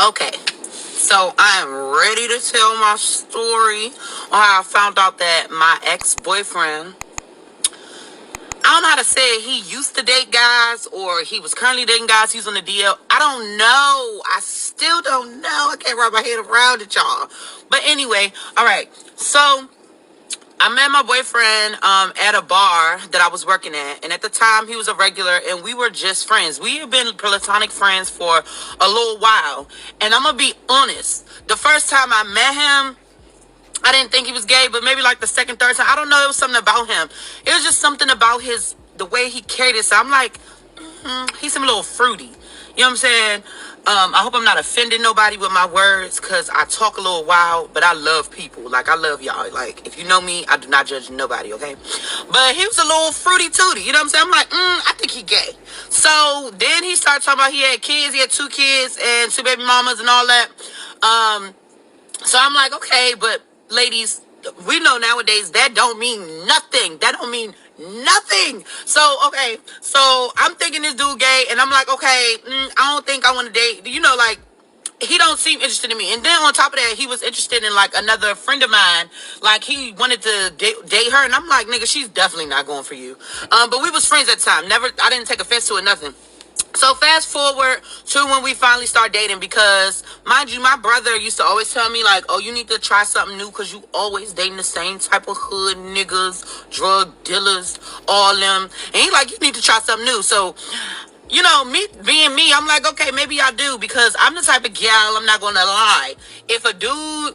Okay, so I am ready to tell my story on how I found out that my ex-boyfriend, I don't know how to say it, he used to date guys or he was currently dating guys, he's on the DL. I don't know. I still don't know. I can't wrap my head around it, y'all. But anyway, all right. So I met my boyfriend at a bar that I was working at, and at the time he was a regular, and we were just friends. We have been platonic friends for a little while, and I'm gonna be honest. The first time I met him, I didn't think he was gay, but maybe like the second, third time, I don't know. It was something about him. It was just something about the way he carried it. So I'm like, he's a little fruity. You know what I'm saying? I hope I'm not offending nobody with my words, because I talk a little wild, but I love people. Like, I love y'all. Like, if you know me, I do not judge nobody, okay? But he was a little fruity tooty. You know what I'm saying? I'm like, I think he gay. So then he started talking about he had kids. He had 2 kids and 2 baby mamas and all that. So I'm like, okay, but ladies, we know nowadays that don't mean nothing. That don't mean nothing. So, okay, so I'm thinking this dude gay, and I'm like, okay, I don't think I want to date. You know, like, he don't seem interested in me. And then on top of that, he was interested in like another friend of mine. Like, he wanted to date her, and I'm like, nigga, she's definitely not going for you. But we was friends at the time. I didn't take offense to it, nothing. So fast forward to when we finally start dating, because mind you, my brother used to always tell me like, oh, you need to try something new because you always dating the same type of hood niggas, drug dealers, all them. And he like, you need to try something new. So, you know, me being me, I'm like, okay, maybe I do, because I'm the type of gal, I'm not going to lie. If a dude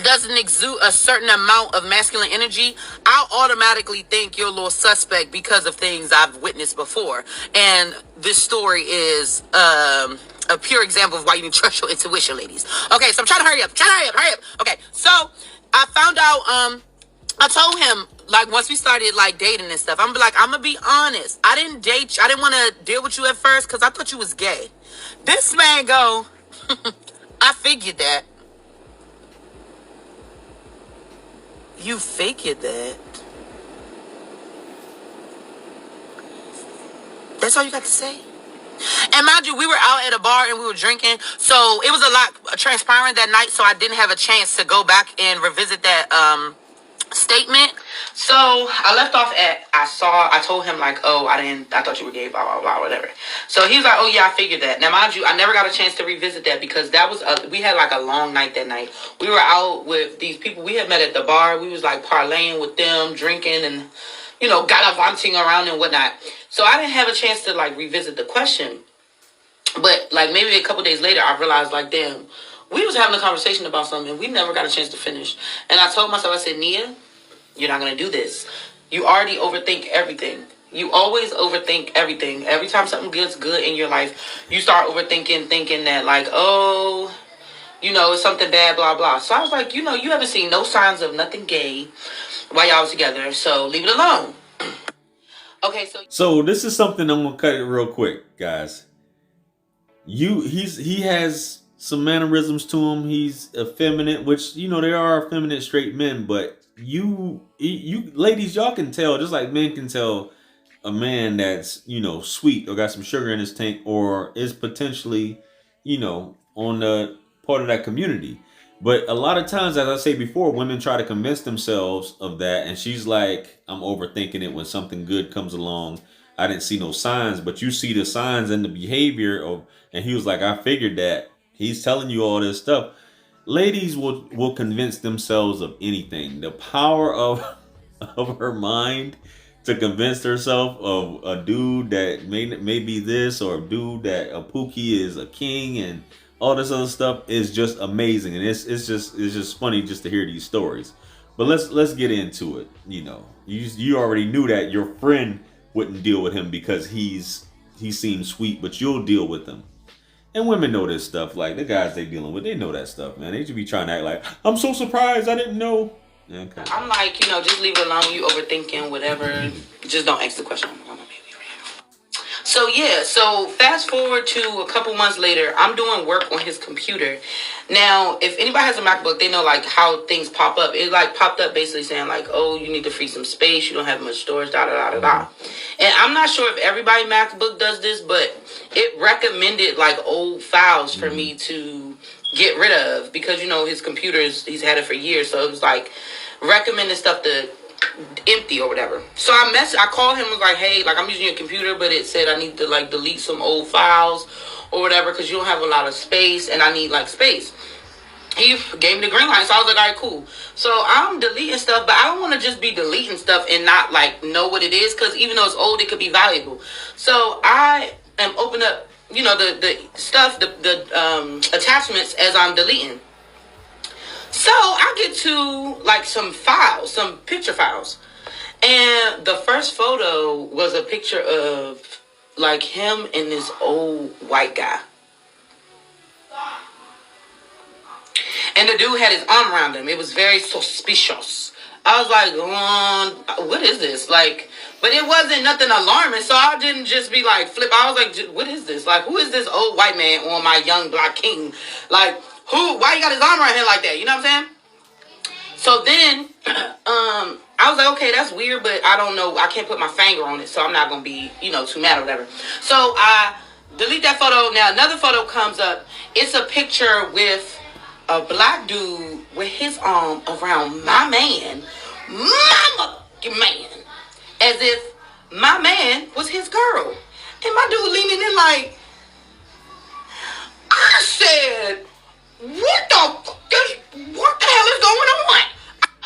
doesn't exude a certain amount of masculine energy, I'll automatically think you're a little suspect because of things I've witnessed before. And this story is a pure example of why you need to trust your intuition, ladies. Okay, so I'm trying to hurry up. Okay, so I found out, I told him, like, once we started, like, dating and stuff, I'm gonna be honest. I didn't date you. I didn't want to deal with you at first because I thought you was gay. This man go, I figured that. You figured that. That's all you got to say? And mind you, we were out at a bar and we were drinking, so it was a lot transparent that night, so I didn't have a chance to go back and revisit that statement. So I left off at, I told him like, oh, I thought you were gay, blah, blah, blah, whatever. So he was like, oh yeah, I figured that. Now mind you, I never got a chance to revisit that because that was, we had like a long night that night. We were out with these people we had met at the bar. We was like parlaying with them, drinking and, you know, gallivanting around and whatnot. So I didn't have a chance to like revisit the question. But like maybe a couple days later, I realized like, damn, we was having a conversation about something and we never got a chance to finish. And I told myself, I said, Nia, you're not going to do this. You already overthink everything. You always overthink everything. Every time something gets good in your life, you start overthinking, thinking that like, oh, you know, it's something bad, blah, blah. So I was like, you know, you haven't seen no signs of nothing gay while y'all was together, so leave it alone. Okay, So this is something I'm gonna cut it real quick, guys. He has some mannerisms to him. He's effeminate, which you know there are effeminate straight men, but you ladies, y'all can tell, just like men can tell a man that's, you know, sweet or got some sugar in his tank or is potentially, you know, on the part of that community. But a lot of times, as I say before, women try to convince themselves of that, and she's like, I'm overthinking it when something good comes along. I didn't see no signs, but you see the signs and the behavior of, and he was like, I figured that. He's telling you all this stuff. Ladies will convince themselves of anything. The power of her mind to convince herself of a dude that may be this, or a dude that a Pookie is a king and all this other stuff is just amazing. And it's just funny just to hear these stories. But let's get into it. You know, you already knew that your friend wouldn't deal with him because he seems sweet, but you'll deal with him. And women know this stuff. Like the guys they dealing with, they know that stuff, man. They should be trying to act like, I'm so surprised, I didn't know. Okay. I'm like, you know, just leave it alone. You overthinking, whatever. Just don't ask the question. So yeah, so fast forward to a couple months later, I'm doing work on his computer. Now, if anybody has a MacBook, they know like how things pop up. It like popped up basically saying like, oh, you need to free some space, you don't have much storage, da da da da da. And I'm not sure if everybody MacBook does this, but it recommended like old files for me to get rid of because his computers he's had it for years, so it was like recommended stuff to empty or whatever. So I called him, was like, hey, like I'm using your computer, but it said I need to like delete some old files or whatever because you don't have a lot of space and I need like space. He gave me the green light, so I was like, all right, cool. So I'm deleting stuff, but I don't want to just be deleting stuff and not like know what it is because even though it's old, it could be valuable. So I am opening up, the stuff, the attachments as I'm deleting. So I get to like some files, some picture files. And the first photo was a picture of like him and this old white guy. And the dude had his arm around him. It was very suspicious. I was like, what is this? Like, but it wasn't nothing alarming. So I didn't just be like flip. I was like, what is this? Like, who is this old white man on my young black king? Like, why you got his arm around him like that? You know what I'm saying? So then, I was like, okay, that's weird, but I don't know. I can't put my finger on it, so I'm not going to be, too mad or whatever. So I delete that photo. Now, another photo comes up. It's a picture with a black dude with his arm around my man, as if my man was his girl. And my dude leaning in like, I said, what the hell is going on?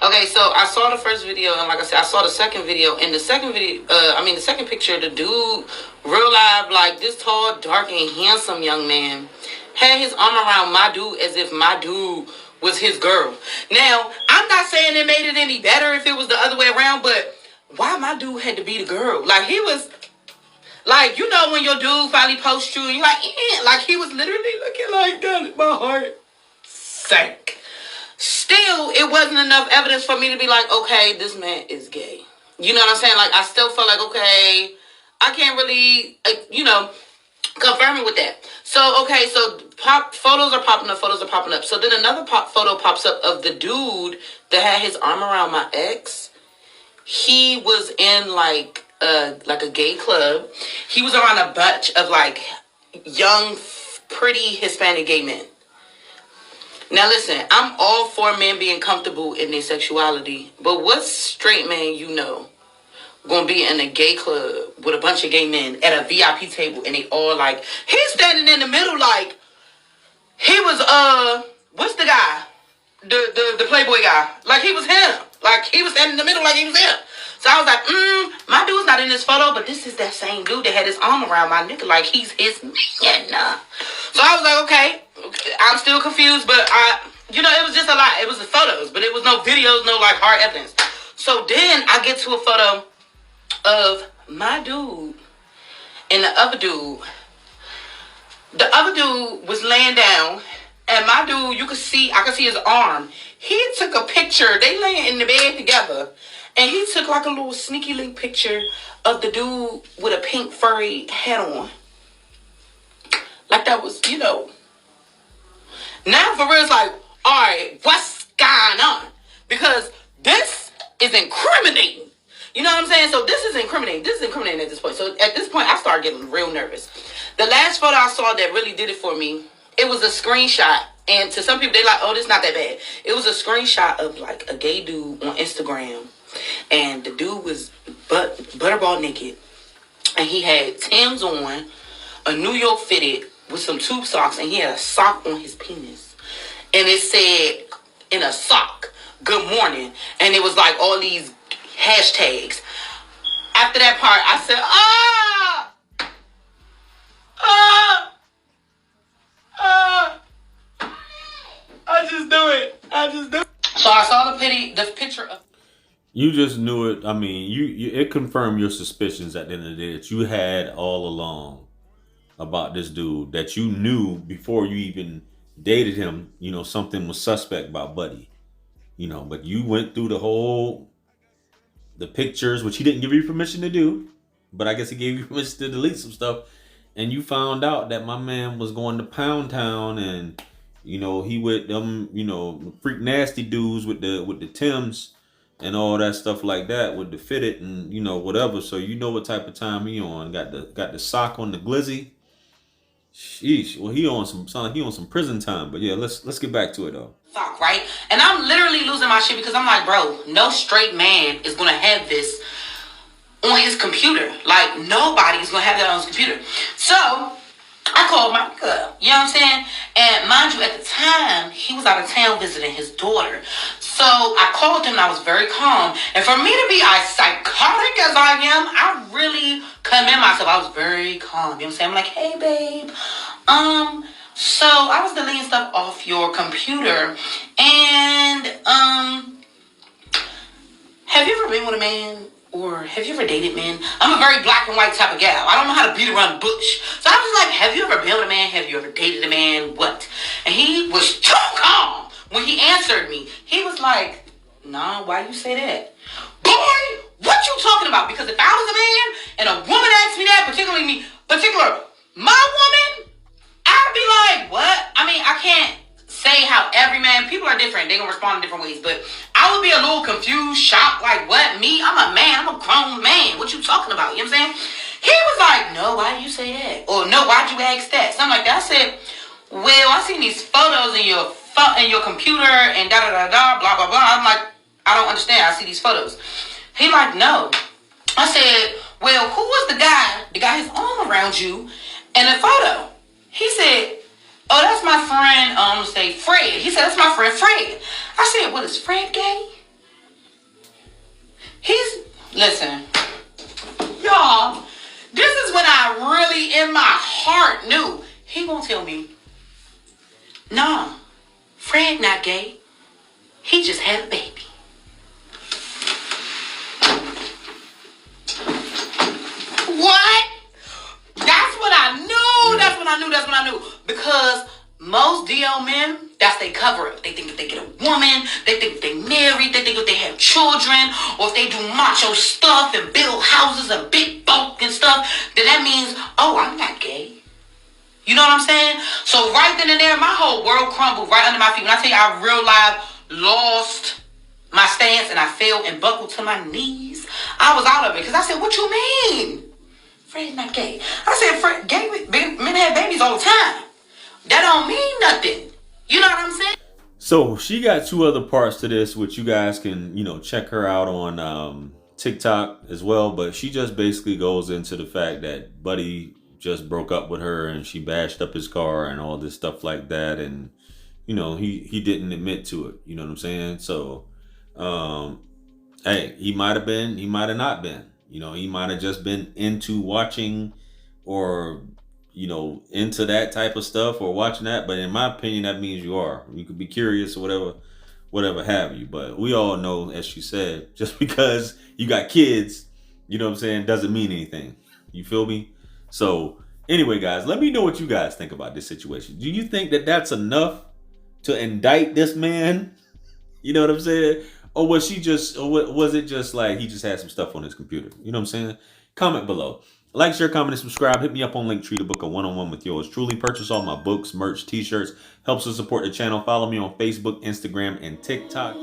Okay, so I saw the first video, and like I said, I saw the second video. In the second video, the second picture, the dude, real live, like this tall, dark, and handsome young man, had his arm around my dude as if my dude was his girl. Now, I'm not saying it made it any better if it was the other way around, but why my dude had to be the girl? Like, he was, like, when your dude finally posts you, and you're like, like, he was literally looking like that. My heart sank. Still, it wasn't enough evidence for me to be like, okay, this man is gay. You know what I'm saying? Like, I still felt like, okay, I can't really, confirm it with that. So, okay, so photos are popping up. So then another photo pops up of the dude that had his arm around my ex. He was in like a gay club. He was around a bunch of like young, pretty Hispanic gay men. Now listen, I'm all for men being comfortable in their sexuality, but what straight man gonna be in a gay club with a bunch of gay men at a VIP table and they all like, he's standing in the middle like, he was, what's the guy? The Playboy guy. Like he was him. Like he was standing in the middle like he was him. So I was like, my dude's not in this photo, but this is that same dude that had his arm around my nigga like he's his man. So I was like, okay, I'm still confused, but it was just a lot. It was the photos, but it was no videos, no like hard evidence. So then I get to a photo of my dude and the other dude. The other dude was laying down, and my dude, I could see his arm. He took a picture. They laying in the bed together. And he took like a little sneaky link picture of the dude with a pink furry hat on. Like that was, Now for real, it's like, all right, what's going on? Because this is incriminating. You know what I'm saying? So this is incriminating. This is incriminating at this point. So at this point, I started getting real nervous. The last photo I saw that really did it for me, it was a screenshot. And to some people, they like, oh, this is not that bad. It was a screenshot of like a gay dude on Instagram. And the dude was butterball naked. And he had Tim's on, a New York fitted with some tube socks. And he had a sock on his penis. And it said in a sock, good morning. And it was like all these hashtags. After that part, I said, I just do it. So I saw the picture of. You just knew it. I mean, it confirmed your suspicions at the end of the day that you had all along about this dude, that you knew before you even dated him, something was suspect about Buddy. But you went through the pictures, which he didn't give you permission to do. but I guess he gave you permission to delete some stuff, and you found out that my man was going to Pound Town, and he with them, freak nasty dudes with the Tims and all that stuff like that with the fitted and whatever. So you know what type of time he on. Got the sock on the glizzy. Sheesh. Well, he on some sound like he on some prison time. But yeah, let's get back to it though. Fuck, right? And I'm literally losing my shit because I'm like, bro, no straight man is gonna have this on his computer. Like, nobody's gonna have that on his computer. So I called my girl, you know what I'm saying? And mind you, at the time, he was out of town visiting his daughter. So I called him and I was very calm. And for me to be as psychotic as I am, I really commend myself. I was very calm, you know what I'm saying? I'm like, hey, babe, so I was deleting stuff off your computer. And, have you ever been with a man? Or have you ever dated men? I'm a very black and white type of gal. I don't know how to beat around the bush. So I was like, have you ever been with a man? Have you ever dated a man? What? And he was too calm when he answered me. He was like, nah, why you say that? Boy, what you talking about? Because if I was a man and a woman asked me that, particular my woman, I'd be like, what? I mean, I can't say how every man, people are different. They're going to respond in different ways. But I would be a little confused, shocked, like, what? Me? I'm a man. I'm a grown man. What you talking about? You know what I'm saying? He was like, no, why do you say that? Or no, why'd you ask that? Something like that. I said, well, I seen these photos in your computer and da-da-da-da, blah, blah, blah. I'm like, I don't understand. I see these photos. He like, no. I said, well, who was the guy that got his arm around you in the photo? He said, oh, that's my friend, say Fred. He said, that's my friend Fred. I said, what, is Fred gay? Listen, y'all, this is when I really in my heart knew. He gonna tell me, nah, Fred not gay. He just had a baby. What? That's what I knew. That's when I knew. Because most DL men, that's their cover up. They think if they get a woman, they think if they married, they think if they have children, or if they do macho stuff and build houses and big bulk and stuff, then that means, oh, I'm not gay. You know what I'm saying? So right then and there, my whole world crumbled right under my feet. When I tell you I real life lost my stance and I fell and buckled to my knees, I was out of it. Because I said, what you mean? Fred's not gay. I said, Fred, men have babies all the time. That don't mean nothing. You know what I'm saying? So she got two other parts to this, which you guys can, check her out on TikTok as well. But she just basically goes into the fact that Buddy just broke up with her and she bashed up his car and all this stuff like that. And, he didn't admit to it. You know what I'm saying? So, hey, he might have been, he might have not been. He might have just been into watching or, into that type of stuff or watching that. But in my opinion, that means you are. You could be curious or whatever have you. But we all know, as she said, just because you got kids, doesn't mean anything. You feel me? So anyway, guys, let me know what you guys think about this situation. Do you think that that's enough to indict this man? You know what I'm saying? Or was it just like he just had some stuff on his computer? You know what I'm saying? Comment below. Like, share, comment, and subscribe. Hit me up on Linktree to book a one-on-one with yours truly. Purchase all my books, merch, t-shirts. Helps to support the channel. Follow me on Facebook, Instagram, and TikTok.